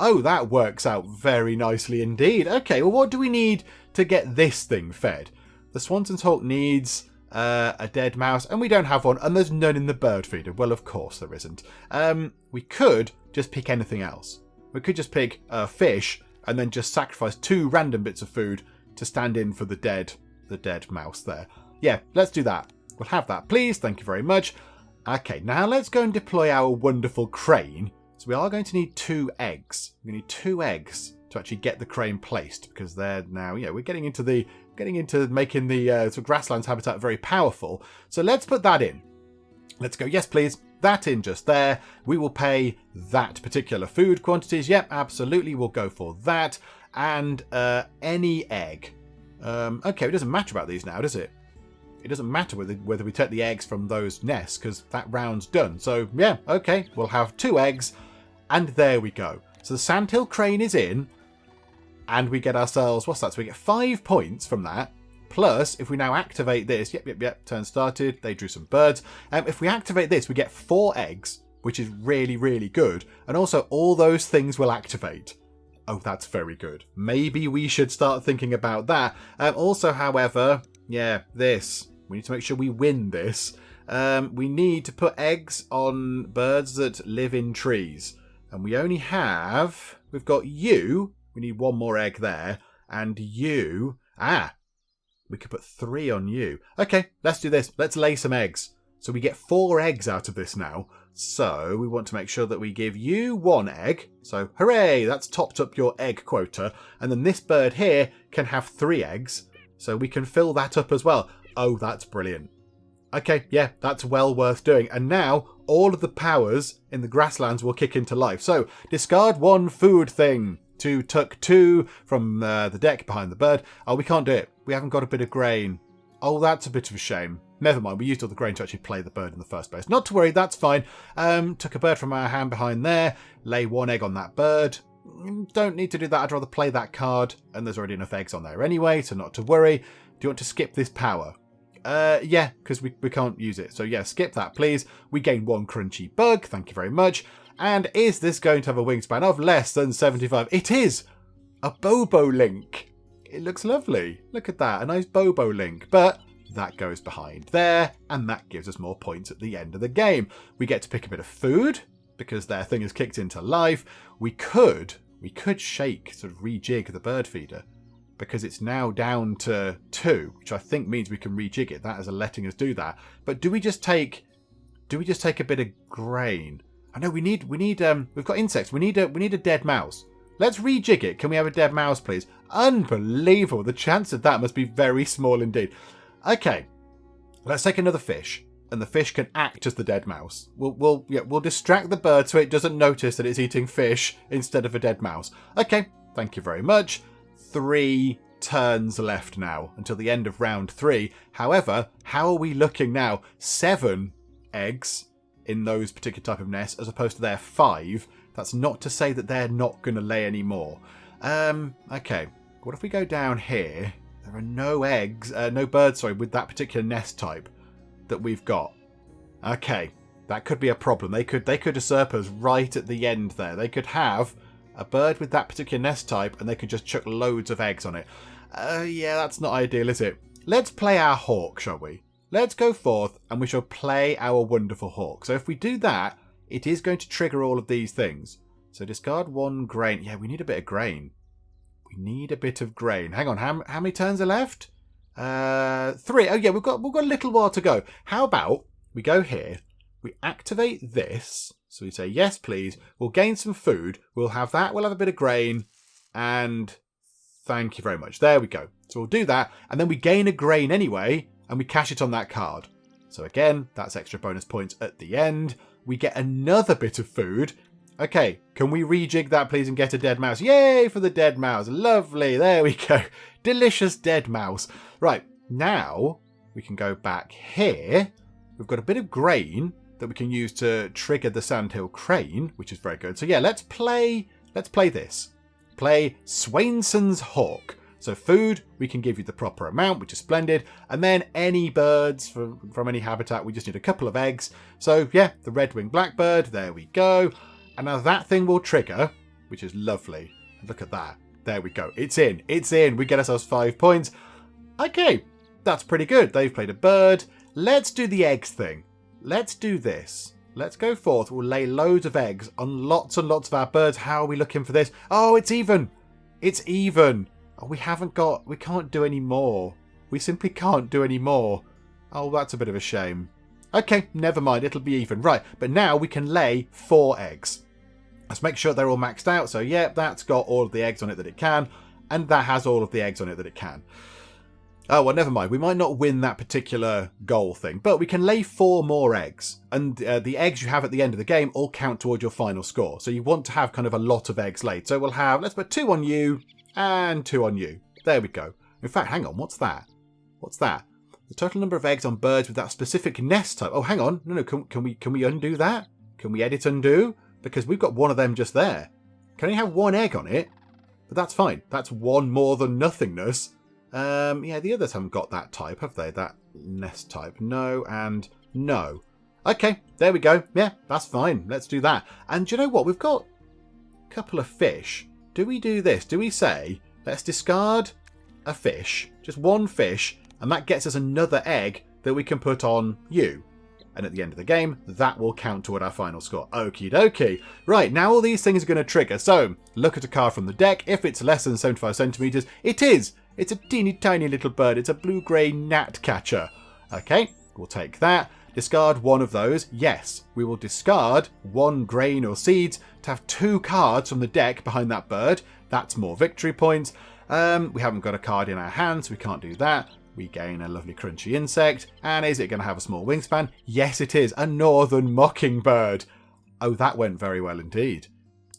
Oh, that works out very nicely indeed. Okay, well, what do we need to get this thing fed? The Swanson's Hawk needs a dead mouse, and we don't have one, and there's none in the bird feeder. Well, of course there isn't. We could just pick anything else. We could just pick a fish, and then just sacrifice 2 random bits of food to stand in for the dead mouse there. Yeah, let's do that. We'll have that, please. Thank you very much. Okay, now let's go and deploy our wonderful crane. So we are going to need 2 eggs. We need 2 eggs to actually get the crane placed because they're now, yeah, we're getting into making the sort of grasslands habitat very powerful. So let's put that in. Let's go, yes, please. That in just there. We will pay that particular food quantities. Yep, absolutely. We'll go for that. and any egg. Okay, it doesn't matter about these now, does it? It doesn't matter whether we take the eggs from those nests, because that round's done. So, yeah, okay, we'll have 2 eggs, and there we go. So the sandhill crane is in, and we get ourselves, what's that? So we get 5 points from that. Plus, if we now activate this, yep, turn started, they drew some birds. If we activate this, we get 4 eggs, which is really, really good. And also, all those things will activate. Oh, that's very good. Maybe we should start thinking about that. Also, however, yeah, this. We need to make sure we win this. We need to put eggs on birds that live in trees. And we only have... We've got you. We need 1 more egg there. And you... we could put 3 on you. Okay, let's do this. Let's lay some eggs. So we get 4 eggs out of this now. So we want to make sure that we give you 1 egg. So hooray, that's topped up your egg quota. And then this bird here can have 3 eggs. So we can fill that up as well. Oh, that's brilliant. Okay, yeah, that's well worth doing. And now all of the powers in the grasslands will kick into life. So discard 1 food thing to tuck 2 from the deck behind the bird. Oh, we can't do it. We haven't got a bit of grain. Oh, that's a bit of a shame. Never mind, we used all the grain to actually play the bird in the first place. Not to worry, that's fine. Took a bird from our hand behind there. Lay 1 egg on that bird. Don't need to do that. I'd rather play that card. And there's already enough eggs on there anyway, so not to worry. Do you want to skip this power? Yeah, because we can't use it. So yeah, skip that, please. We gain 1 crunchy bug. Thank you very much. And is this going to have a wingspan of less than 75? It is! A Bobo link. It looks lovely. Look at that, a nice Bobo link. But that goes behind there, and that gives us more points at the end of the game. We get to pick a bit of food, because their thing has kicked into life. We could shake, sort of rejig the bird feeder, because it's now down to 2, which I think means we can rejig it. That is letting us do that. But do we just take a bit of grain? I know we've got insects. We need a dead mouse. Let's rejig it. Can we have a dead mouse, please? Unbelievable. The chance of that must be very small indeed. Okay, let's take another fish, and the fish can act as the dead mouse. We'll distract the bird so it doesn't notice that it's eating fish instead of a dead mouse. Okay, thank you very much. 3 turns left now until the end of round 3. However, how are we looking now? 7 eggs in those particular type of nests as opposed to their 5. That's not to say that they're not going to lay any more. Okay, what if we go down here? There are no eggs, no birds, sorry, with that particular nest type that we've got. Okay, that could be a problem. They could usurp us right at the end there. They could have a bird with that particular nest type and they could just chuck loads of eggs on it. Yeah, that's not ideal, is it? Let's play our hawk, shall we? Let's go forth and we shall play our wonderful hawk. So if we do that, it is going to trigger all of these things. So discard 1 grain. Yeah, we need a bit of grain. We need a bit of grain. Hang on, how many turns are left? 3. Oh yeah, we've got a little while to go. How about we go here, we activate this. So we say, yes, please. We'll gain some food. We'll have that. We'll have a bit of grain. And thank you very much. There we go. So we'll do that. And then we gain a grain anyway. And we cash it on that card. So again, that's extra bonus points at the end. We get another bit of food. Okay, can we rejig that, please, and get a dead mouse? Yay for the dead mouse. Lovely. There we go. Delicious dead mouse. Right, now we can go back here. We've got a bit of grain that we can use to trigger the sandhill crane, which is very good. So yeah, let's play this. Play Swainson's Hawk. So food, we can give you the proper amount, which is splendid. And then any birds from any habitat, we just need a couple of eggs. So yeah, the red-winged blackbird, there we go. And now that thing will trigger, which is lovely. Look at that. There we go. It's in. It's in. We get ourselves 5 points. Okay, that's pretty good. They've played a bird. Let's do the eggs thing. Let's do this. Let's go forth. We'll lay loads of eggs on lots and lots of our birds. How are we looking for this? Oh, it's even. It's even. Oh, we can't do any more. We simply can't do any more. Oh, that's a bit of a shame. Okay, never mind. It'll be even. Right, but now we can lay 4 eggs. Let's make sure they're all maxed out. So, yeah, that's got all of the eggs on it that it can. And that has all of the eggs on it that it can. Oh, well, never mind. We might not win that particular goal thing, but we can lay 4 more eggs. And the eggs you have at the end of the game all count towards your final score. So you want to have kind of a lot of eggs laid. So we'll have, let's put 2 on you and 2 on you. There we go. In fact, hang on, what's that? What's that? The total number of eggs on birds with that specific nest type. Oh, hang on. No, can we undo that? Can we edit undo? Because we've got one of them just there. Can only have 1 egg on it, but that's fine. That's 1 more than nothingness. Yeah, the others haven't got that type, have they? That nest type. No and no. Okay, there we go. Yeah, that's fine. Let's do that. And do you know what? We've got a couple of fish. Do we do this? Do we say, let's discard a fish, just 1 fish, and that gets us another egg that we can put on you. And at the end of the game, that will count toward our final score. Okie dokie. Right, now all these things are going to trigger. So, look at a card from the deck. If it's less than 75 centimetres, it is. It's a teeny tiny little bird. It's a blue-grey gnat catcher. Okay, we'll take that. Discard 1 of those. Yes, we will discard 1 grain or seeds to have 2 cards from the deck behind that bird. That's more victory points. We haven't got a card in our hands, so we can't do that. We gain a lovely crunchy insect. And is it going to have a small wingspan? Yes, it is. A northern mockingbird. Oh, that went very well indeed.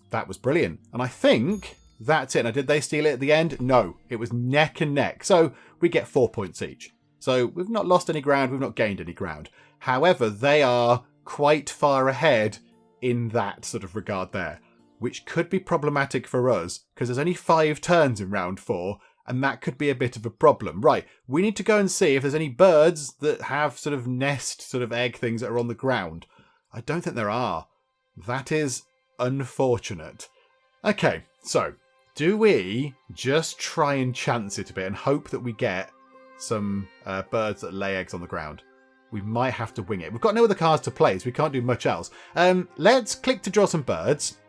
That was brilliant. And I think that's it. Now, did they steal it at the end? No, it was neck and neck. So we get 4 points each. So we've not lost any ground. We've not gained any ground. However, they are quite far ahead in that sort of regard there, which could be problematic for us because there's only 5 turns in round 4. And that could be a bit of a problem. Right, we need to go and see if there's any birds that have sort of nest, sort of egg things that are on the ground. I don't think there are. That is unfortunate. Okay, so do we just try and chance it a bit and hope that we get some birds that lay eggs on the ground? We might have to wing it. We've got no other cards to play, so we can't do much else. Let's click to draw some birds.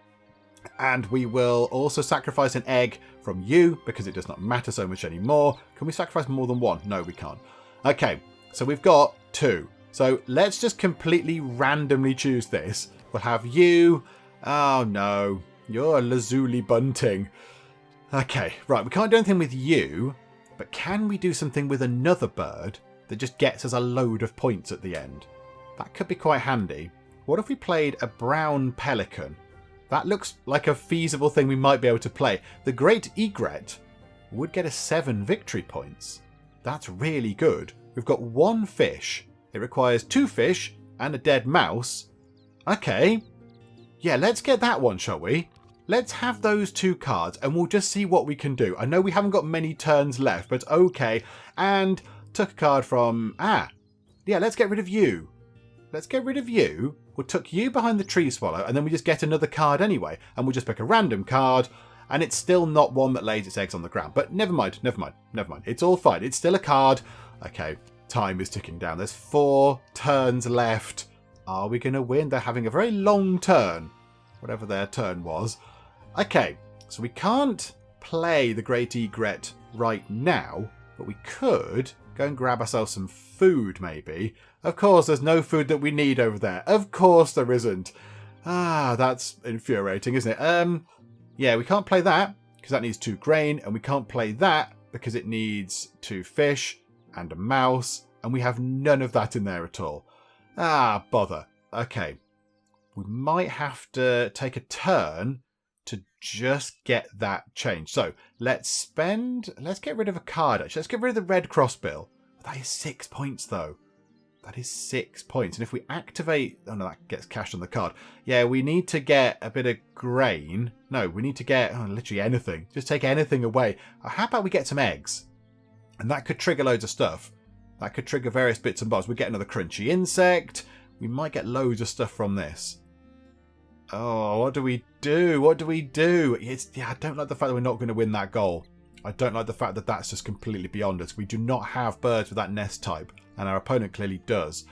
And we will also sacrifice an egg from you because it does not matter so much anymore. Can we sacrifice more than 1? No, we can't. Okay, so we've got 2. So let's just completely randomly choose this. We'll have you. Oh no, you're a lazuli bunting. Okay, right, we can't do anything with you, but can we do something with another bird that just gets us a load of points at the end? That could be quite handy. What if we played a brown pelican? That looks like a feasible thing we might be able to play. The great egret would get us 7 victory points. That's really good. We've got 1 fish. It requires 2 fish and a dead mouse. Okay. Yeah, let's get that one, shall we? Let's have those 2 cards and we'll just see what we can do. I know we haven't got many turns left, but okay. And took a card from... yeah, let's get rid of you. Let's get rid of you. We'll tuck you behind the tree swallow and then we just get another card anyway. And we'll just pick a random card and it's still not one that lays its eggs on the ground. But never mind. It's all fine. It's still a card. Okay, time is ticking down. There's 4 turns left. Are we going to win? They're having a very long turn, whatever their turn was. Okay, so we can't play the Great Egret right now, but we could go and grab ourselves some food maybe. Of course, there's no food that we need over there. Of course there isn't. That's infuriating, isn't it? Yeah, we can't play that because that needs 2 grain, and we can't play that because it needs 2 fish and a mouse, and we have none of that in there at all. Bother. Okay. We might have to take a turn to just get that changed. So let's get rid of a card actually. Let's get rid of the red crossbill. That is 6 points though. That is 6 points. And if we activate... Oh no, that gets cashed on the card. Yeah, we need to get a bit of grain. No, we need to get literally anything. Just take anything away. How about we get some eggs? And that could trigger loads of stuff. That could trigger various bits and bobs. We get another crunchy insect. We might get loads of stuff from this. Oh, what do we do? What do we do? I don't like the fact that we're not going to win that goal. I don't like the fact that that's just completely beyond us. We do not have birds with that nest type, and our opponent clearly does.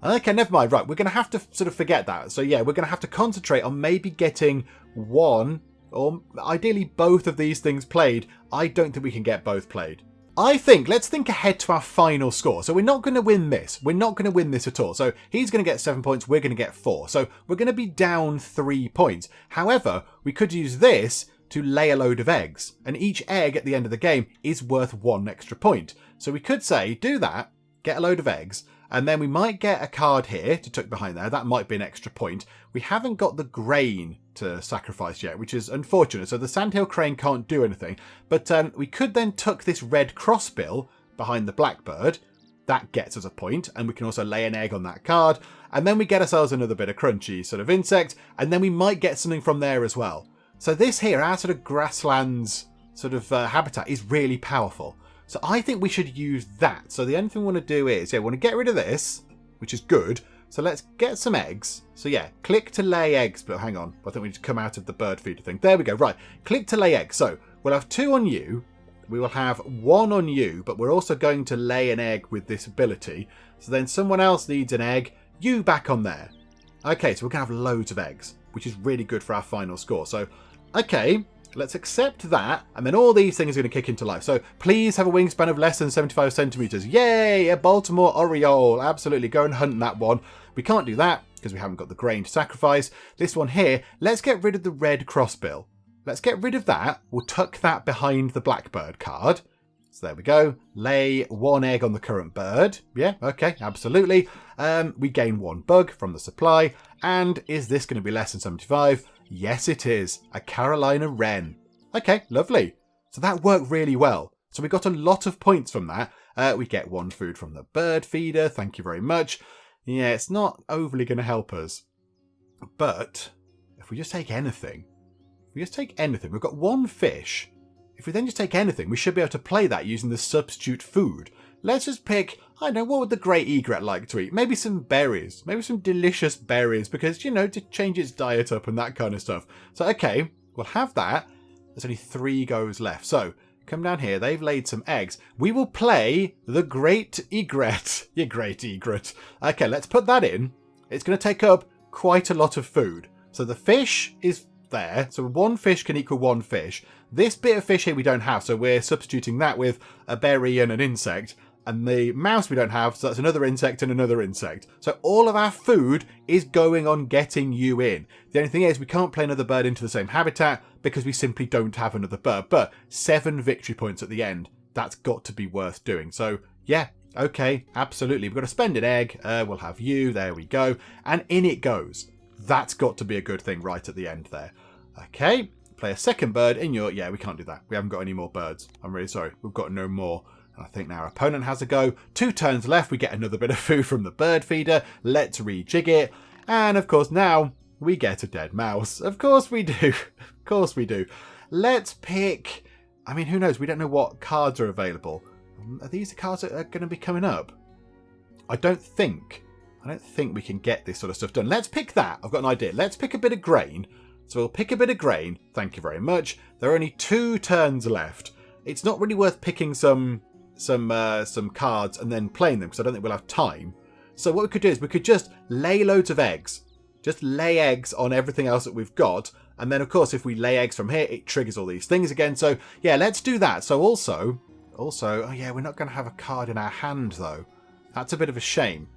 Okay, never mind. Right, we're going to have to sort of forget that. So yeah, we're going to have to concentrate on maybe getting one, or ideally both of these things played. I don't think we can get both played. Let's think ahead to our final score. So we're not going to win this. We're not going to win this at all. So he's going to get 7 points. We're going to get 4. So we're going to be down 3 points. However, we could use this to lay a load of eggs. And each egg at the end of the game is worth 1 extra point. So we could say, do that, get a load of eggs, And then we might get a card here to tuck behind there. That might be an extra point. We haven't got the grain to sacrifice yet, which is unfortunate. So the sandhill crane can't do anything. But we could then tuck this red crossbill behind the blackbird. That gets us a point. And we can also lay an egg on that card. And then we get ourselves another bit of crunchy sort of insect. And then we might get something from there as well. So this here, our sort of grasslands sort of habitat is really powerful. So I think we should use that. So the only thing we want to do is, we want to get rid of this, which is good. So let's get some eggs. So yeah, click to lay eggs. But hang on, I think we need to come out of the bird feeder thing. There we go. Right, click to lay eggs. So we'll have 2 on you. We will have 1 on you, but we're also going to lay an egg with this ability. So then someone else needs an egg. You back on there. Okay, so we're going to have loads of eggs, which is really good for our final score. So, okay. Let's accept that, and then all these things are going to kick into life. So please have a wingspan of less than 75 centimetres. Yay! A Baltimore Oriole. Absolutely. Go and hunt that one. We can't do that because we haven't got the grain to sacrifice. This one here, let's get rid of the red crossbill. Let's get rid of that. We'll tuck that behind the blackbird card. So there we go. Lay 1 egg on the current bird. Yeah, okay, absolutely. We gain 1 bug from the supply. And is this going to be less than 75? Yes, it is. A Carolina wren. Okay, lovely. So that worked really well. So we got a lot of points from that. We get 1 food from the bird feeder. Thank you very much. Yeah, it's not overly going to help us. But if we just take anything, we've got 1 fish. If we then just take anything, we should be able to play that using the substitute food. Let's just pick, I don't know, what would the great egret like to eat? Maybe some berries. Maybe some delicious berries because, you know, to change its diet up and that kind of stuff. So, okay, we'll have that. There's only 3 goes left. So, come down here. They've laid some eggs. We will play the great egret. Your great egret. Okay, let's put that in. It's going to take up quite a lot of food. So the fish is there. So 1 fish can equal 1 fish. This bit of fish here we don't have. So we're substituting that with a berry and an insect. And the mouse we don't have, so that's another insect and another insect. So all of our food is going on getting you in. The only thing is we can't play another bird into the same habitat because we simply don't have another bird. But 7 victory points at the end. That's got to be worth doing. So yeah, okay, absolutely. We've got to spend an egg. We'll have you. There we go. And in it goes. That's got to be a good thing right at the end there. Okay, play a second bird in your... Yeah, we can't do that. We haven't got any more birds. I'm really sorry. We've got no more. I think now our opponent has a go. 2 turns left. We get another bit of food from the bird feeder. Let's rejig it. And of course now we get a dead mouse. Of course we do. Of course we do. Let's pick... I mean, who knows? We don't know what cards are available. Are these the cards that are going to be coming up? I don't think we can get this sort of stuff done. Let's pick that. I've got an idea. Let's pick a bit of grain. So we'll pick a bit of grain. Thank you very much. There are only 2 turns left. It's not really worth picking some cards and then playing them because I don't think we'll have time. So what we could do is we could just lay loads of eggs. Just lay eggs on everything else that we've got. And then, of course, if we lay eggs from here, it triggers all these things again. So, yeah, let's do that. So also, oh yeah, we're not going to have a card in our hand, though. That's a bit of a shame.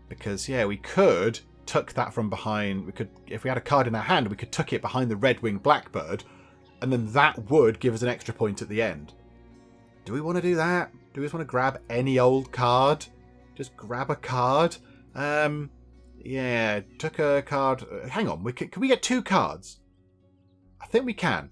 Because, yeah, we could tuck that from behind. We could, if we had a card in our hand, we could tuck it behind the red-winged blackbird. And then that would give us an extra point at the end. Do we want to do that? Do we just want to grab any old card? Just grab a card? Yeah, took a card. Hang on, can we get 2 cards? I think we can.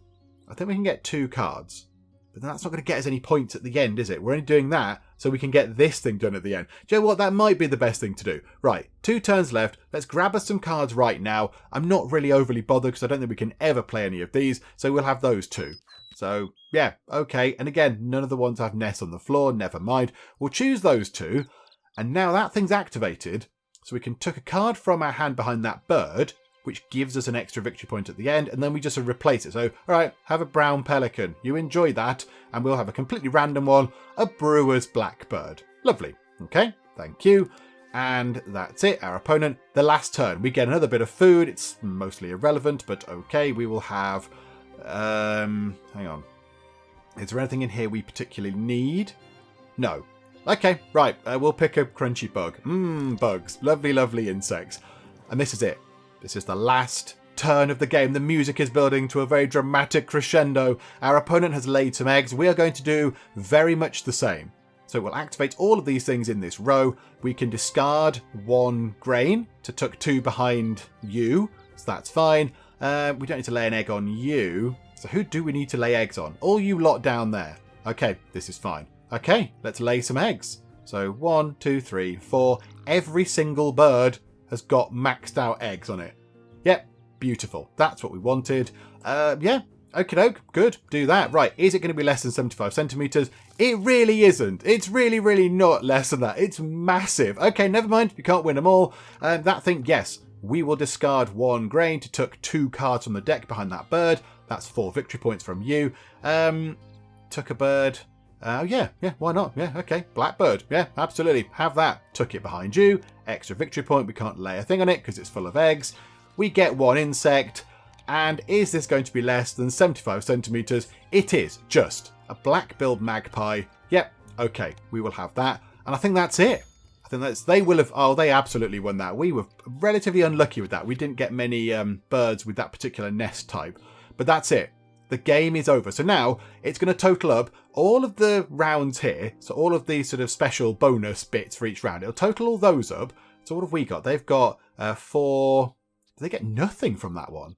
I think we can get 2 cards. But that's not going to get us any points at the end, is it? We're only doing that so we can get this thing done at the end. Do you know what? That might be the best thing to do. Right, 2 turns left. Let's grab us some cards right now. I'm not really overly bothered because I don't think we can ever play any of these. So we'll have those 2. So, yeah, okay. And again, none of the ones have nests on the floor. Never mind. We'll choose those 2. And now that thing's activated. So we can tuck a card from our hand behind that bird, which gives us an extra victory point at the end. And then we just replace it. So, all right, have a brown pelican. You enjoy that. And we'll have a completely random one, a brewer's blackbird. Lovely. Okay, thank you. And that's it. Our opponent, the last turn. We get another bit of food. It's mostly irrelevant, but okay. We will have... hang on. Is there anything in here we particularly need? No. Okay, right. We'll pick a crunchy bug. Bugs. Lovely, lovely insects. And this is it. This is the last turn of the game. The music is building to a very dramatic crescendo. Our opponent has laid some eggs. We are going to do very much the same. So So we'll activate all of these things in this row. We can discard 1 grain to tuck 2 behind you. So that's fine. We don't need to lay an egg on you. So who do we need to lay eggs on? All you lot down there. Okay, this is fine. Okay, let's lay some eggs. So 1, 2, 3, 4. Every single bird has got maxed out eggs on it. Yep, beautiful. That's what we wanted. Yeah, okie doke, good, do that. Right, is it going to be less than 75 centimetres? It really isn't. It's really, really not less than that. It's massive. Okay, never mind, you can't win them all. That thing, yes, we will discard 1 grain to tuck 2 cards from the deck behind that bird. That's 4 victory points from you. Tuck a bird. Yeah, why not? Yeah, okay. Blackbird. Yeah, absolutely. Have that. Tuck it behind you. Extra victory point. We can't lay a thing on it because it's full of eggs. We get 1 insect. And is this going to be less than 75 centimetres? It is. Just a black-billed magpie. Yep, okay. We will have that. And I think that's it. I think they will have... Oh, they absolutely won that. We were relatively unlucky with that. We didn't get many birds with that particular nest type. But that's it. The game is over. So now it's going to total up all of the rounds here. So all of these sort of special bonus bits for each round. It'll total all those up. So what have we got? They've got 4... They get nothing from that one.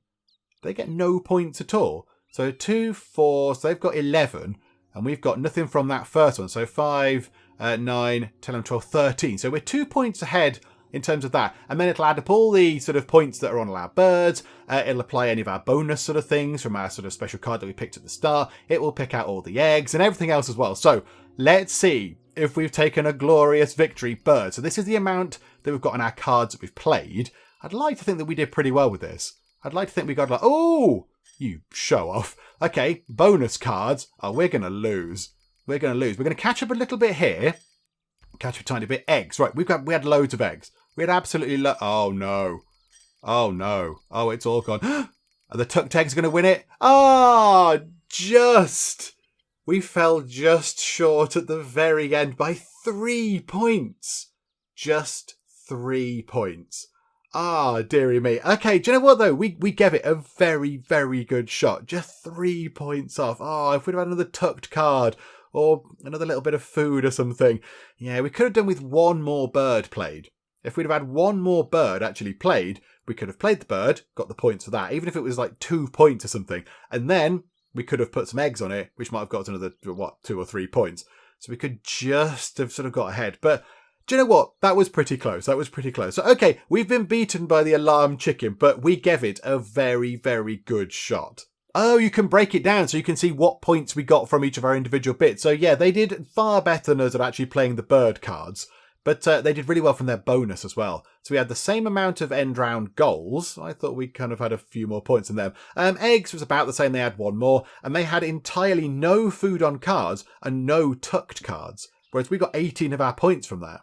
They get no points at all. So 2, 4... So they've got 11. And we've got nothing from that first one. So 5, 9, 10, 11, 12, 13. So we're 2 points ahead in terms of that. And then it'll add up all the sort of points that are on our birds. It'll apply any of our bonus sort of things from our sort of special card that we picked at the start. It will pick out all the eggs and everything else as well. So let's see if we've taken a glorious victory bird. So this is the amount that we've got on our cards that we've played. I'd like to think that we did pretty well with this. I'd like to think we got like, oh, you show off. Okay, bonus cards. Oh, we're going to lose. We're going to lose. We're going to catch up a little bit here. Catch a tiny bit. Eggs. Right, we had loads of eggs. We had absolutely oh no. Oh no. Oh, it's all gone. Are the tucked eggs going to win it? Ah, just. We fell just short at the very end by 3 points. Just 3 points. Ah, dearie me. Okay, do you know what though? We gave it a very, very good shot. Just 3 points off. Oh, if we'd have had another tucked card or another little bit of food or something. Yeah, we could have done with 1 more bird played. If we'd have had 1 more bird actually played, we could have played the bird, got the points for that, even if it was like 2 points or something. And then we could have put some eggs on it, which might have got us another, 2 or 3 points. So we could just have sort of got ahead. But do you know what? That was pretty close. That was pretty close. So, okay, we've been beaten by the alarm chicken, but we gave it a very, very good shot. Oh, you can break it down so you can see what points we got from each of our individual bits. So, yeah, they did far better than us at actually playing the bird cards. But they did really well from their bonus as well. So we had the same amount of end round goals. I thought we kind of had a few more points than them. Eggs was about the same. They had 1 more. And they had entirely no food on cards and no tucked cards. Whereas we got 18 of our points from that.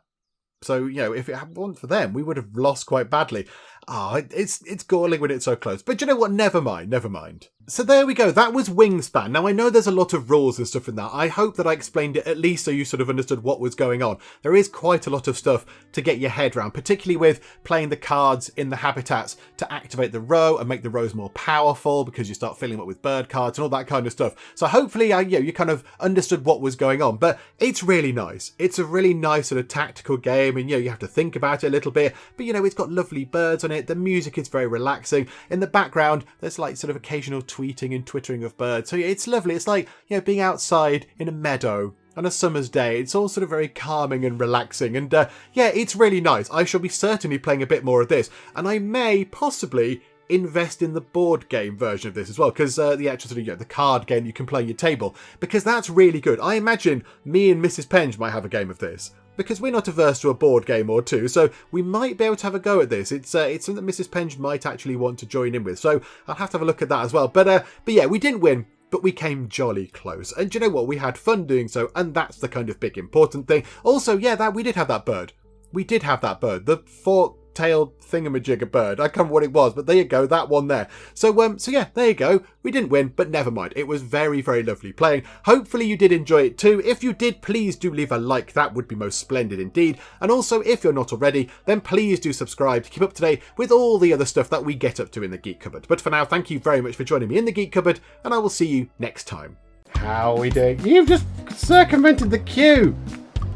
So, you know, if it wasn't for them, we would have lost quite badly. Oh, it's galling when it's so close. But you know what? Never mind. So there we go. That was Wingspan. Now, I know there's a lot of rules and stuff in that. I hope that I explained it at least so you sort of understood what was going on. There is quite a lot of stuff to get your head around, particularly with playing the cards in the habitats to activate the row and make the rows more powerful because you start filling them up with bird cards and all that kind of stuff. So hopefully, you kind of understood what was going on. But it's really nice. It's a really nice sort of tactical game, and you have to think about it a little bit. But it's got lovely birds on it. The music is very relaxing. In the background, there's like sort of occasional tweeting and twittering of birds. So it's lovely. It's like, being outside in a meadow on a summer's day. It's all sort of very calming and relaxing. And it's really nice. I shall be certainly playing a bit more of this. And I may possibly invest in the board game version of this as well, because the actual sort of the card game you can play on your table, because that's really good. I imagine me and Mrs. Penge might have a game of this, because we're not averse to a board game or two, so we might be able to have a go at this. It's something that Mrs. Penge might actually want to join in with, so I'll have to have a look at that as well. But yeah, we didn't win, but we came jolly close. And do you know what? We had fun doing so, and that's the kind of big important thing. Also, yeah, we did have that bird. We did have that bird. The fork-tailed thingamajigger bird. I can't remember what it was, but there you go, that one there. So yeah, there you go. We didn't win, but never mind. It was very, very lovely playing. Hopefully you did enjoy it too. If you did, please do leave a like. That would be most splendid indeed. And also, if you're not already, then please do subscribe to keep up to date with all the other stuff that we get up to in the Geek Cupboard. But for now, thank you very much for joining me in the Geek Cupboard, and I will see you next time. How are we doing? You've just circumvented the queue.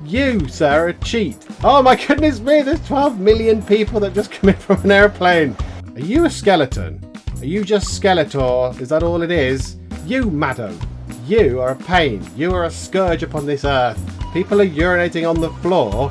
You, sir, are a cheat. Oh my goodness me, there's 12 million people that just come in from an airplane. Are you a skeleton? Are you just Skeletor? Is that all it is? You, madam. You are a pain. You are a scourge upon this earth. People are urinating on the floor